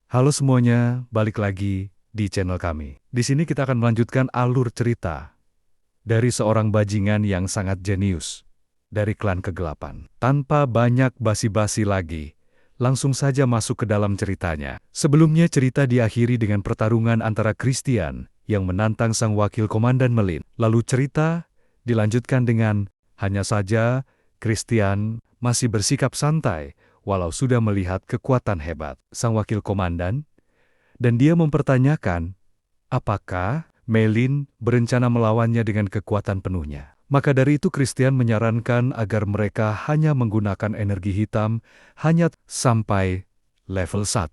Halo semuanya, balik lagi di channel kami. Di sini kita akan melanjutkan alur cerita dari seorang bajingan yang sangat jenius dari klan kegelapan. Tanpa banyak basi-basi lagi, langsung saja masuk ke dalam ceritanya. Sebelumnya cerita diakhiri dengan pertarungan antara Christian yang menantang sang wakil komandan Melin. Lalu cerita dilanjutkan dengan hanya saja Christian masih bersikap santai walau sudah melihat kekuatan hebat sang wakil komandan, dan dia mempertanyakan apakah Melin berencana melawannya dengan kekuatan penuhnya. Maka dari itu Christian menyarankan agar mereka hanya menggunakan energi hitam hanya sampai level 1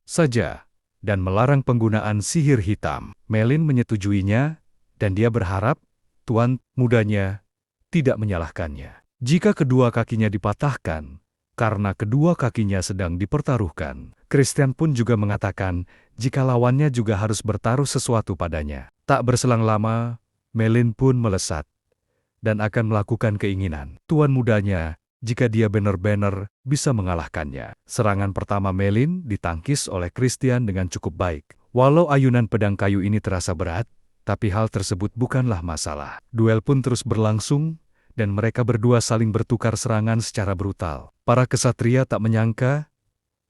saja, dan melarang penggunaan sihir hitam. Melin menyetujuinya, dan dia berharap tuan mudanya tidak menyalahkannya. Jika kedua kakinya dipatahkan, karena kedua kakinya sedang dipertaruhkan, Christian pun juga mengatakan jika lawannya juga harus bertaruh sesuatu padanya. Tak berselang lama, Melin pun melesat dan akan melakukan keinginan tuan mudanya jika dia benar-benar bisa mengalahkannya. Serangan pertama Melin ditangkis oleh Christian dengan cukup baik. Walau ayunan pedang kayu ini terasa berat, tapi hal tersebut bukanlah masalah. Duel pun terus berlangsung, dan mereka berdua saling bertukar serangan secara brutal. Para kesatria tak menyangka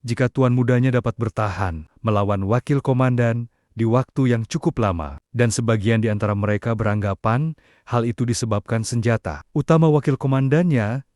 jika tuan mudanya dapat bertahan melawan wakil komandan di waktu yang cukup lama, dan sebagian di antara mereka beranggapan hal itu disebabkan senjata utama wakil komandannya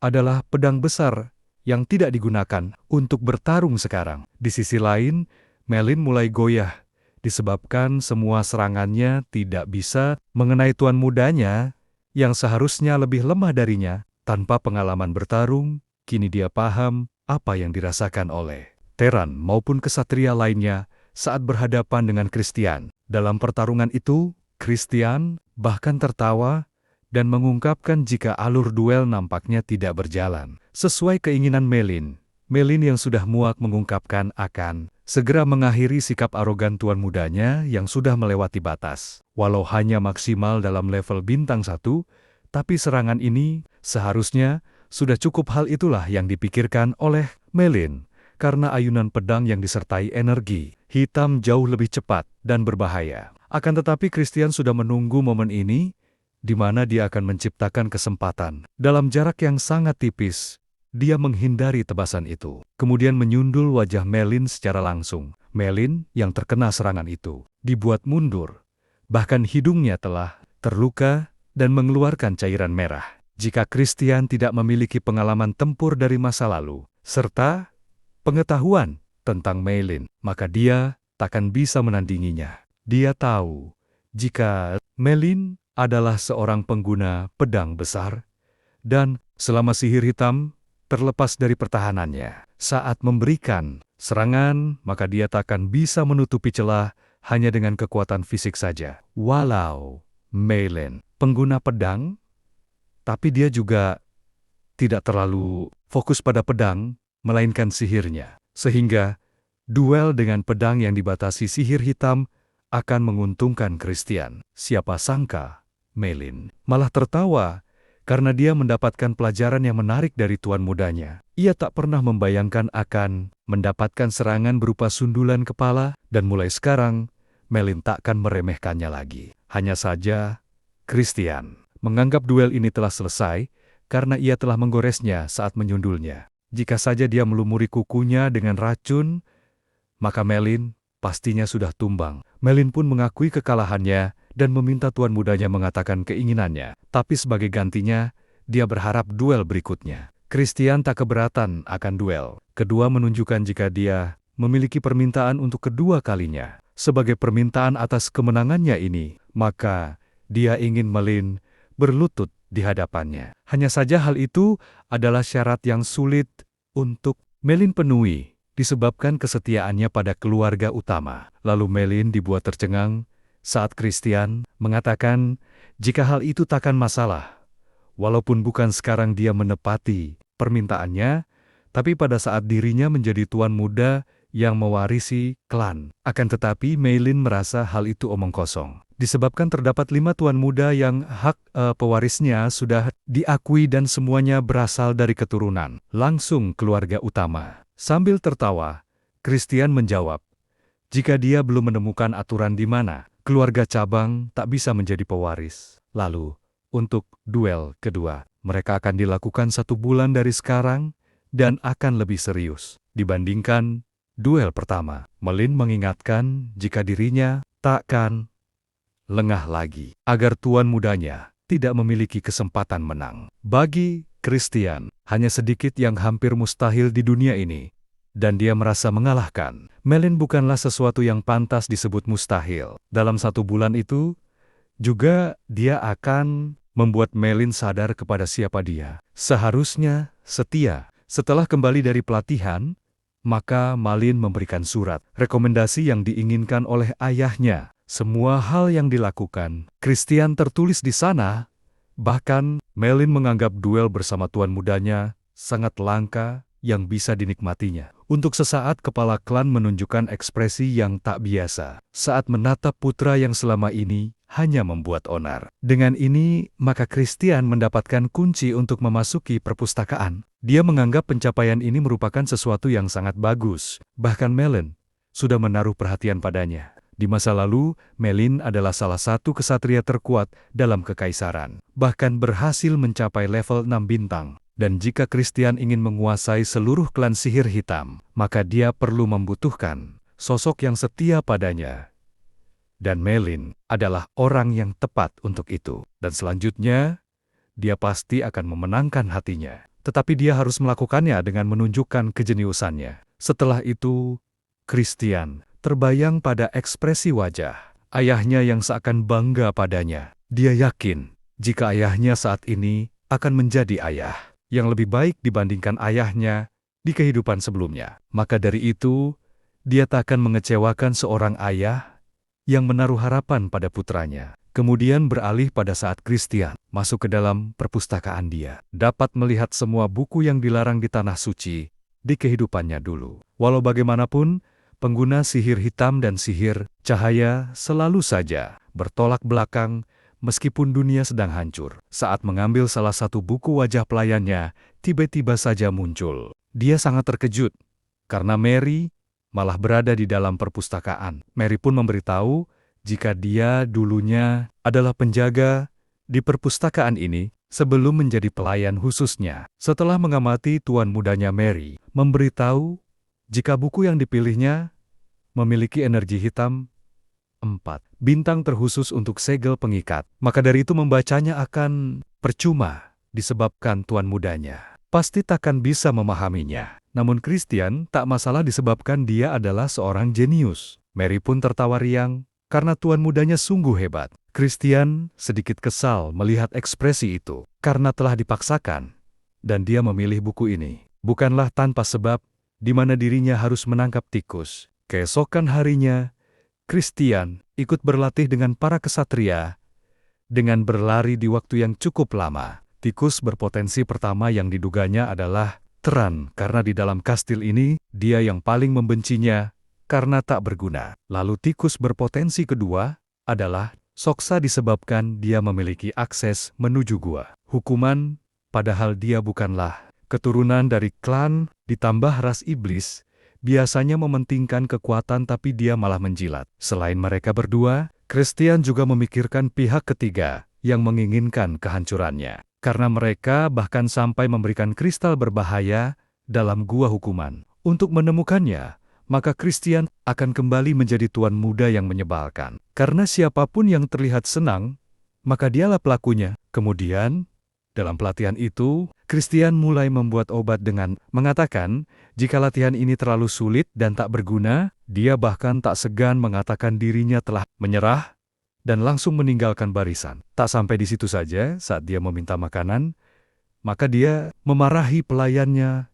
adalah pedang besar yang tidak digunakan untuk bertarung sekarang. Di sisi lain, Melin mulai goyah disebabkan semua serangannya tidak bisa mengenai tuan mudanya yang seharusnya lebih lemah darinya. Tanpa pengalaman bertarung, kini dia paham apa yang dirasakan oleh Teran maupun kesatria lainnya saat berhadapan dengan Christian. Dalam pertarungan itu, Christian bahkan tertawa dan mengungkapkan jika alur duel nampaknya tidak berjalan sesuai keinginan Melin. Melin yang sudah muak mengungkapkan akan segera mengakhiri sikap arogan tuan mudanya yang sudah melewati batas. Walau hanya maksimal dalam level bintang 1, tapi serangan ini seharusnya sudah cukup. Hal itulah yang dipikirkan oleh Melin, karena ayunan pedang yang disertai energi hitam jauh lebih cepat dan berbahaya. Akan tetapi Christian sudah menunggu momen ini, di mana dia akan menciptakan kesempatan. Dalam jarak yang sangat tipis, dia menghindari tebasan itu, kemudian menyundul wajah Melin secara langsung. Melin yang terkena serangan itu dibuat mundur, bahkan hidungnya telah terluka dan mengeluarkan cairan merah. Jika Christian tidak memiliki pengalaman tempur dari masa lalu, serta pengetahuan tentang Melin, maka dia takkan bisa menandinginya. Dia tahu jika Melin adalah seorang pengguna pedang besar, dan selama sihir hitam terlepas dari pertahanannya, saat memberikan serangan, maka dia takkan bisa menutupi celah hanya dengan kekuatan fisik saja. Walau Melin pengguna pedang, tapi dia juga tidak terlalu fokus pada pedang, melainkan sihirnya. Sehingga duel dengan pedang yang dibatasi sihir hitam akan menguntungkan Christian. Siapa sangka Melin malah tertawa karena dia mendapatkan pelajaran yang menarik dari tuan mudanya. Ia tak pernah membayangkan akan mendapatkan serangan berupa sundulan kepala, dan mulai sekarang Melin takkan meremehkannya lagi. Hanya saja Christian menganggap duel ini telah selesai karena ia telah menggoresnya saat menyundulnya. Jika saja dia melumuri kukunya dengan racun, maka Melin pastinya sudah tumbang. Melin pun mengakui kekalahannya dan meminta tuan mudanya mengatakan keinginannya. Tapi sebagai gantinya, dia berharap duel berikutnya. Christian tak keberatan akan duel. Kedua menunjukkan jika dia memiliki permintaan untuk kedua kalinya. Sebagai permintaan atas kemenangannya ini, maka dia ingin Melin berlutut di hadapannya. Hanya saja hal itu adalah syarat yang sulit untuk Melin penuhi, disebabkan kesetiaannya pada keluarga utama. Lalu Melin dibuat tercengang saat Christian mengatakan jika hal itu takkan masalah. Walaupun bukan sekarang dia menepati permintaannya, tapi pada saat dirinya menjadi tuan muda yang mewarisi klan. Akan tetapi Melin merasa hal itu omong kosong. Disebabkan terdapat 5 tuan muda yang hak pewarisnya sudah diakui dan semuanya berasal dari keturunan langsung keluarga utama. Sambil tertawa, Christian menjawab, jika dia belum menemukan aturan di mana keluarga cabang tak bisa menjadi pewaris. Lalu, untuk duel kedua, mereka akan dilakukan 1 bulan dari sekarang dan akan lebih serius dibandingkan duel pertama. Melin mengingatkan jika dirinya takkan lengah lagi, agar tuan mudanya tidak memiliki kesempatan menang. Bagi Christian, hanya sedikit yang hampir mustahil di dunia ini, dan dia merasa mengalahkan. Melin bukanlah sesuatu yang pantas disebut mustahil. Dalam 1 bulan itu, juga dia akan membuat Melin sadar kepada siapa dia. Seharusnya setia. Setelah kembali dari pelatihan, maka Malin memberikan surat rekomendasi yang diinginkan oleh ayahnya. Semua hal yang dilakukan Christian tertulis di sana. Bahkan, Melin menganggap duel bersama tuan mudanya sangat langka yang bisa dinikmatinya. Untuk sesaat kepala klan menunjukkan ekspresi yang tak biasa saat menatap putra yang selama ini hanya membuat onar. Dengan ini, maka Christian mendapatkan kunci untuk memasuki perpustakaan. Dia menganggap pencapaian ini merupakan sesuatu yang sangat bagus. Bahkan Melin sudah menaruh perhatian padanya. Di masa lalu, Melin adalah salah satu kesatria terkuat dalam kekaisaran. Bahkan berhasil mencapai level 6 bintang. Dan jika Christian ingin menguasai seluruh klan sihir hitam, maka dia perlu membutuhkan sosok yang setia padanya. Dan Melin adalah orang yang tepat untuk itu. Dan selanjutnya, dia pasti akan memenangkan hatinya. Tetapi dia harus melakukannya dengan menunjukkan kejeniusannya. Setelah itu, Christian terbayang pada ekspresi wajah ayahnya yang seakan bangga padanya. Dia yakin jika ayahnya saat ini akan menjadi ayah yang lebih baik dibandingkan ayahnya di kehidupan sebelumnya. Maka dari itu, dia tak akan mengecewakan seorang ayah yang menaruh harapan pada putranya. Kemudian beralih pada saat Christian masuk ke dalam perpustakaan. Dia dapat melihat semua buku yang dilarang di Tanah Suci di kehidupannya dulu. Walau bagaimanapun, pengguna sihir hitam dan sihir cahaya selalu saja bertolak belakang meskipun dunia sedang hancur. Saat mengambil salah satu buku, wajah pelayannya tiba-tiba saja muncul. Dia sangat terkejut karena Mary malah berada di dalam perpustakaan. Mary pun memberitahu jika dia dulunya adalah penjaga di perpustakaan ini sebelum menjadi pelayan khususnya. Setelah mengamati, tuan mudanya Mary memberitahu jika buku yang dipilihnya memiliki energi hitam 4 bintang terkhusus untuk segel pengikat. Maka dari itu membacanya akan percuma disebabkan tuan mudanya pasti takkan bisa memahaminya. Namun Christian tak masalah disebabkan dia adalah seorang jenius. Mary pun tertawa riang karena tuan mudanya sungguh hebat. Christian sedikit kesal melihat ekspresi itu karena telah dipaksakan. Dan dia memilih buku ini bukanlah tanpa sebab, di mana dirinya harus menangkap tikus. Keesokan harinya, Christian ikut berlatih dengan para kesatria dengan berlari di waktu yang cukup lama. Tikus berpotensi pertama yang diduganya adalah Tran, karena di dalam kastil ini dia yang paling membencinya karena tak berguna. Lalu tikus berpotensi kedua adalah Soksa, disebabkan dia memiliki akses menuju gua. Hukuman, padahal dia bukanlah keturunan dari klan, ditambah ras iblis, biasanya mementingkan kekuatan tapi dia malah menjilat. Selain mereka berdua, Christian juga memikirkan pihak ketiga yang menginginkan kehancurannya. Karena mereka bahkan sampai memberikan kristal berbahaya dalam gua hukuman. Untuk menemukannya, maka Christian akan kembali menjadi tuan muda yang menyebalkan. Karena siapapun yang terlihat senang, maka dialah pelakunya. Kemudian, dalam pelatihan itu, Christian mulai membuat obat dengan mengatakan, jika latihan ini terlalu sulit dan tak berguna, dia bahkan tak segan mengatakan dirinya telah menyerah dan langsung meninggalkan barisan. Tak sampai di situ saja, saat dia meminta makanan, maka dia memarahi pelayannya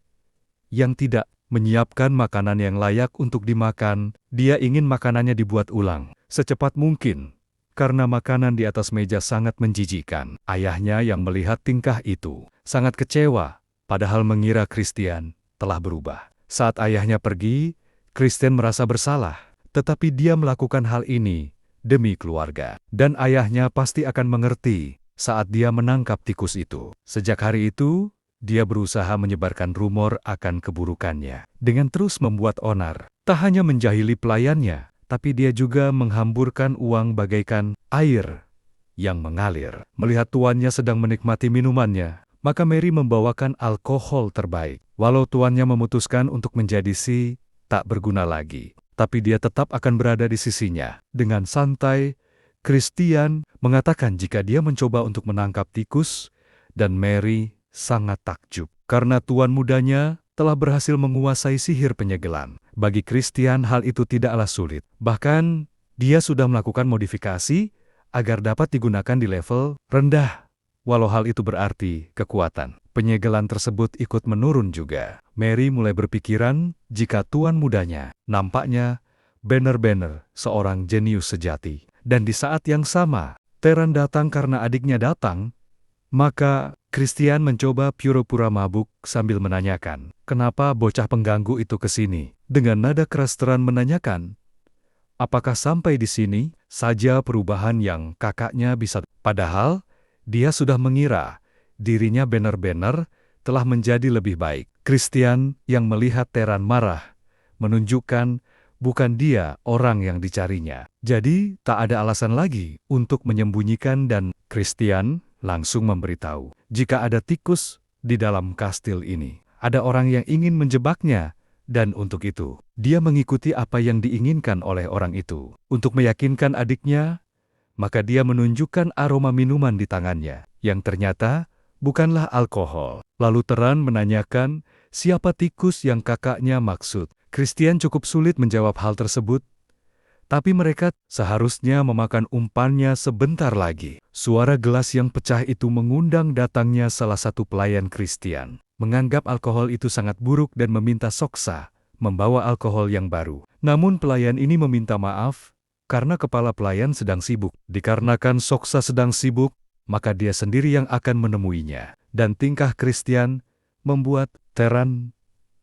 yang tidak menyiapkan makanan yang layak untuk dimakan. Dia ingin makanannya dibuat ulang secepat mungkin, karena makanan di atas meja sangat menjijikkan. Ayahnya yang melihat tingkah itu sangat kecewa, padahal mengira Christian telah berubah. Saat ayahnya pergi, Christian merasa bersalah, tetapi dia melakukan hal ini demi keluarga. Dan ayahnya pasti akan mengerti saat dia menangkap tikus itu. Sejak hari itu, dia berusaha menyebarkan rumor akan keburukannya. Dengan terus membuat onar, tak hanya menjahili pelayannya, tapi dia juga menghamburkan uang bagaikan air yang mengalir. Melihat tuannya sedang menikmati minumannya, maka Mary membawakan alkohol terbaik. Walau tuannya memutuskan untuk menjadi tak berguna lagi, tapi dia tetap akan berada di sisinya. Dengan santai, Christian mengatakan jika dia mencoba untuk menangkap tikus, dan Mary sangat takjub karena tuan mudanya telah berhasil menguasai sihir penyegelan. Bagi Christian hal itu tidaklah sulit. Bahkan, dia sudah melakukan modifikasi agar dapat digunakan di level rendah. Walau hal itu berarti kekuatan penyegelan tersebut ikut menurun juga. Mary mulai berpikiran jika tuan mudanya nampaknya benar-benar seorang jenius sejati. Dan di saat yang sama, Teran datang karena adiknya datang, maka Christian mencoba pura-pura mabuk sambil menanyakan, kenapa bocah pengganggu itu ke sini? Dengan nada keras Teran menanyakan, apakah sampai di sini saja perubahan yang kakaknya bisa? Padahal, dia sudah mengira dirinya benar-benar telah menjadi lebih baik. Christian yang melihat Teran marah, menunjukkan bukan dia orang yang dicarinya. Jadi, tak ada alasan lagi untuk menyembunyikan dan Christian langsung memberitahu, jika ada tikus di dalam kastil ini, ada orang yang ingin menjebaknya, dan untuk itu, dia mengikuti apa yang diinginkan oleh orang itu. Untuk meyakinkan adiknya, maka dia menunjukkan aroma minuman di tangannya, yang ternyata bukanlah alkohol. Lalu Teran menanyakan siapa tikus yang kakaknya maksud. Christian cukup sulit menjawab hal tersebut, tapi mereka seharusnya memakan umpannya sebentar lagi. Suara gelas yang pecah itu mengundang datangnya salah satu pelayan Christian. Menganggap alkohol itu sangat buruk dan meminta Soksa membawa alkohol yang baru. Namun pelayan ini meminta maaf karena kepala pelayan sedang sibuk. Dikarenakan Soksa sedang sibuk, maka dia sendiri yang akan menemuinya. Dan tingkah Christian membuat Teran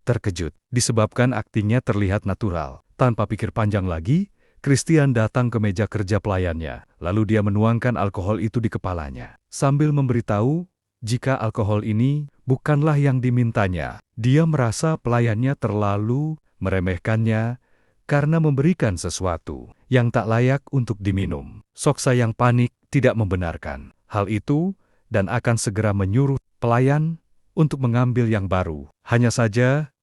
terkejut. Disebabkan aktingnya terlihat natural. Tanpa pikir panjang lagi, Christian datang ke meja kerja pelayannya. Lalu dia menuangkan alkohol itu di kepalanya. Sambil memberitahu jika alkohol ini bukanlah yang dimintanya. Dia merasa pelayannya terlalu meremehkannya karena memberikan sesuatu yang tak layak untuk diminum. Soksa yang panik tidak membenarkan hal itu dan akan segera menyuruh pelayan untuk mengambil yang baru. Hanya saja,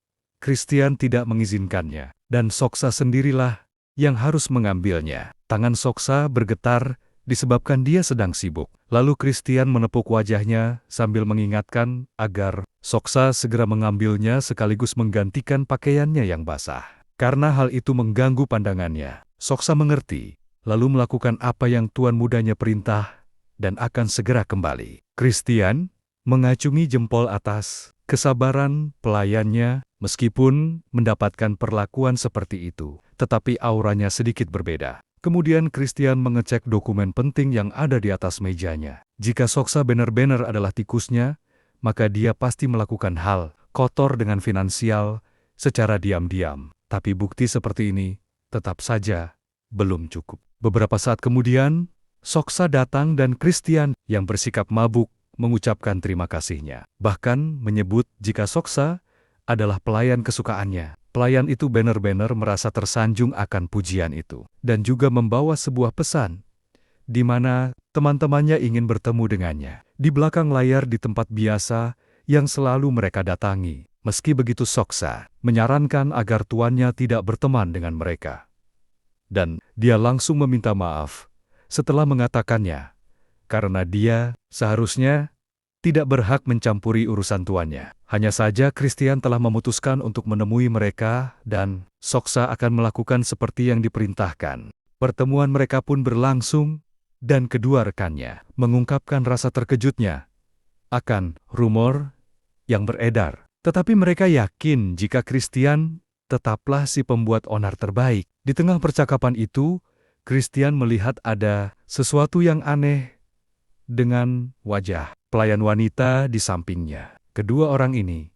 Christian tidak mengizinkannya, dan Soksa sendirilah yang harus mengambilnya. Tangan Soksa bergetar disebabkan dia sedang sibuk. Lalu Christian menepuk wajahnya sambil mengingatkan agar Soksa segera mengambilnya sekaligus menggantikan pakaiannya yang basah. Karena hal itu mengganggu pandangannya, Soksa mengerti, lalu melakukan apa yang tuan mudanya perintah dan akan segera kembali. Christian mengacungi jempol atas kesabaran pelayannya. Meskipun mendapatkan perlakuan seperti itu, tetapi auranya sedikit berbeda. Kemudian Christian mengecek dokumen penting yang ada di atas mejanya. Jika Soksa benar-benar adalah tikusnya, maka dia pasti melakukan hal kotor dengan finansial secara diam-diam. Tapi bukti seperti ini tetap saja belum cukup. Beberapa saat kemudian, Soksa datang dan Christian yang bersikap mabuk mengucapkan terima kasihnya. Bahkan menyebut jika Soksa adalah pelayan kesukaannya. Pelayan itu benar-benar merasa tersanjung akan pujian itu. Dan juga membawa sebuah pesan, di mana teman-temannya ingin bertemu dengannya. Di belakang layar di tempat biasa yang selalu mereka datangi. Meski begitu Soksa menyarankan agar tuannya tidak berteman dengan mereka. Dan dia langsung meminta maaf setelah mengatakannya, karena dia seharusnya tidak berhak mencampuri urusan tuannya. Hanya saja Christian telah memutuskan untuk menemui mereka dan Soksa akan melakukan seperti yang diperintahkan. Pertemuan mereka pun berlangsung dan kedua rekannya mengungkapkan rasa terkejutnya akan rumor yang beredar. Tetapi mereka yakin jika Christian tetaplah si pembuat onar terbaik. Di tengah percakapan itu, Christian melihat ada sesuatu yang aneh dengan wajah pelayan wanita di sampingnya. Kedua orang ini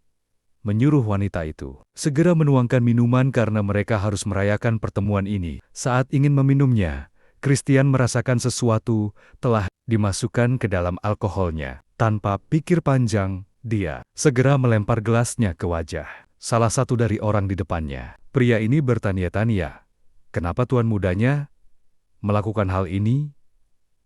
menyuruh wanita itu segera menuangkan minuman karena mereka harus merayakan pertemuan ini. Saat ingin meminumnya, Christian merasakan sesuatu telah dimasukkan ke dalam alkoholnya. Tanpa pikir panjang, Dia segera melempar gelasnya ke wajah salah satu dari orang di depannya. Pria ini bertanya-tanya, kenapa tuan mudanya melakukan hal ini?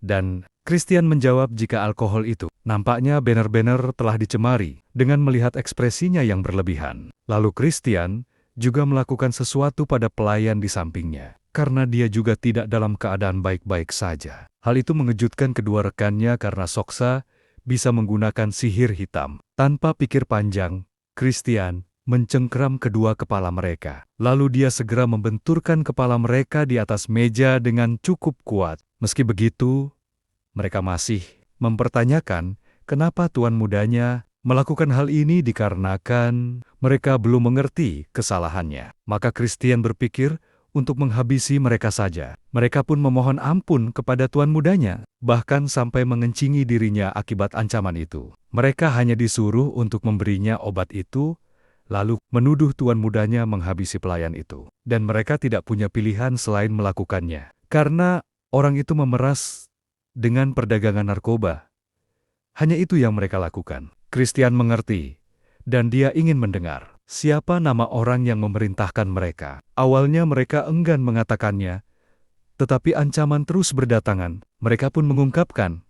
Dan Christian menjawab jika alkohol itu nampaknya benar-benar telah dicemari dengan melihat ekspresinya yang berlebihan. Lalu Christian juga melakukan sesuatu pada pelayan di sampingnya, karena dia juga tidak dalam keadaan baik-baik saja. Hal itu mengejutkan kedua rekannya karena Soksa bisa menggunakan sihir hitam. Tanpa pikir panjang, Christian mencengkeram kedua kepala mereka. Lalu dia segera membenturkan kepala mereka di atas meja dengan cukup kuat. Meski begitu, mereka masih mempertanyakan kenapa tuan mudanya melakukan hal ini dikarenakan mereka belum mengerti kesalahannya. Maka Christian berpikir untuk menghabisi mereka saja. Mereka pun memohon ampun kepada tuan mudanya, bahkan sampai mengencingi dirinya akibat ancaman itu. Mereka hanya disuruh untuk memberinya obat itu, lalu menuduh tuan mudanya menghabisi pelayan itu. Dan mereka tidak punya pilihan selain melakukannya. Karena orang itu memeras dengan perdagangan narkoba. Hanya itu yang mereka lakukan. Christian mengerti, dan dia ingin mendengar siapa nama orang yang memerintahkan mereka. Awalnya mereka enggan mengatakannya, tetapi ancaman terus berdatangan. Mereka pun mengungkapkan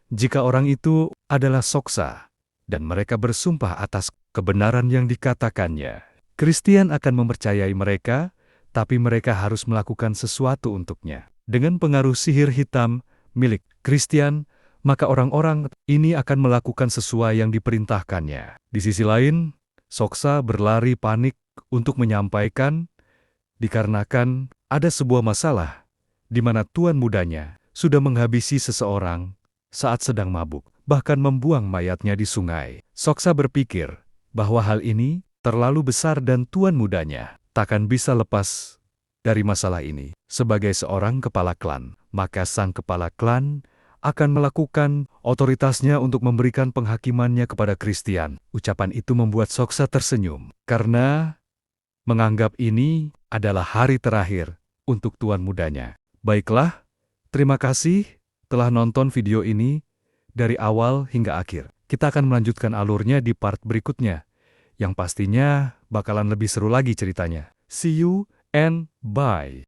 jika orang itu adalah Soksa, dan mereka bersumpah atas kebenaran yang dikatakannya. Christian akan mempercayai mereka, tapi mereka harus melakukan sesuatu untuknya. Dengan pengaruh sihir hitam milik Christian, maka orang-orang ini akan melakukan sesuai yang diperintahkannya. Di sisi lain, Soksa berlari panik untuk menyampaikan, dikarenakan ada sebuah masalah di mana tuan mudanya sudah menghabisi seseorang saat sedang mabuk, bahkan membuang mayatnya di sungai. Soksa berpikir bahwa hal ini terlalu besar dan tuan mudanya takkan bisa lepas dari masalah ini. Sebagai seorang kepala klan, maka sang kepala klan akan melakukan otoritasnya untuk memberikan penghakimannya kepada Christian. Ucapan itu membuat Soksa tersenyum, karena menganggap ini adalah hari terakhir untuk tuan mudanya. Baiklah, terima kasih telah nonton video ini dari awal hingga akhir. Kita akan melanjutkan alurnya di part berikutnya, yang pastinya bakalan lebih seru lagi ceritanya. See you and bye.